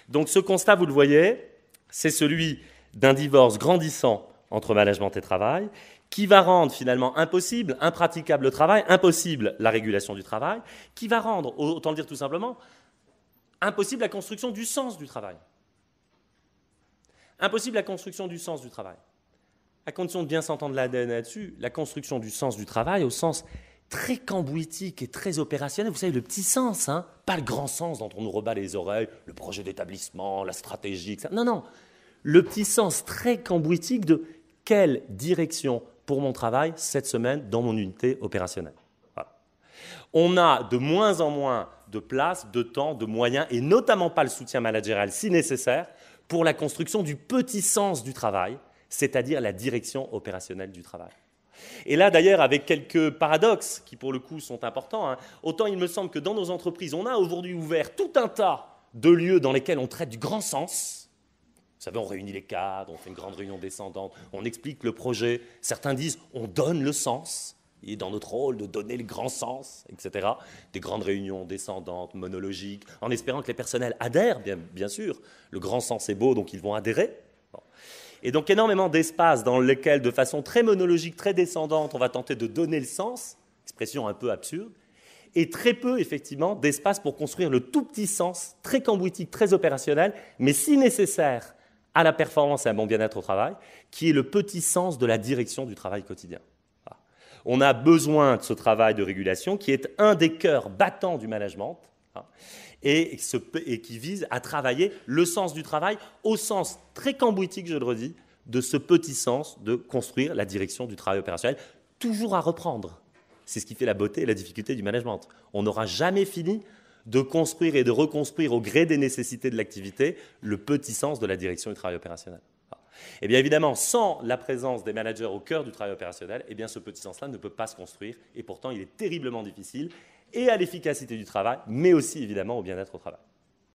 Donc ce constat, vous le voyez, c'est celui d'un divorce grandissant entre management et travail, qui va rendre finalement impossible, impraticable le travail, impossible la régulation du travail, qui va rendre, autant le dire tout simplement, impossible la construction du sens du travail. Impossible la construction du sens du travail. À condition de bien s'entendre là-dessus, la construction du sens du travail au sens très cambouitique et très opérationnel, vous savez, le petit sens, hein, pas le grand sens dont on nous rebat les oreilles, le projet d'établissement, la stratégie, etc. Non, non, le petit sens très cambouitique de quelle direction pour mon travail cette semaine dans mon unité opérationnelle. Voilà. On a de moins en moins de place, de temps, de moyens, et notamment pas le soutien managérial si nécessaire, pour la construction du petit sens du travail, c'est-à-dire la direction opérationnelle du travail. Et là, d'ailleurs, avec quelques paradoxes qui, pour le coup, sont importants, hein, autant il me semble que dans nos entreprises, on a aujourd'hui ouvert tout un tas de lieux dans lesquels on traite du grand sens. Vous savez, on réunit les cadres, on fait une grande réunion descendante, on explique le projet. Certains disent, on donne le sens. Il est dans notre rôle de donner le grand sens, etc. Des grandes réunions descendantes, monologiques, en espérant que les personnels adhèrent, bien sûr. Le grand sens est beau, donc ils vont adhérer. Bon. Et donc énormément d'espaces dans lesquels, de façon très monologique, très descendante, on va tenter de donner le sens, expression un peu absurde, et très peu, effectivement, d'espace pour construire le tout petit sens, très cambouitique, très opérationnel, mais si nécessaire à la performance et à un bon bien-être au travail, qui est le petit sens de la direction du travail quotidien. Voilà. On a besoin de ce travail de régulation qui est un des cœurs battants du management, hein, et qui vise à travailler le sens du travail au sens très cambouitique, je le redis, de ce petit sens de construire la direction du travail opérationnel, toujours à reprendre. C'est ce qui fait la beauté et la difficulté du management. On n'aura jamais fini de construire et de reconstruire au gré des nécessités de l'activité le petit sens de la direction du travail opérationnel. Et bien évidemment, sans la présence des managers au cœur du travail opérationnel, eh bien ce petit sens-là ne peut pas se construire et pourtant il est terriblement difficile et à l'efficacité du travail, mais aussi évidemment au bien-être au travail.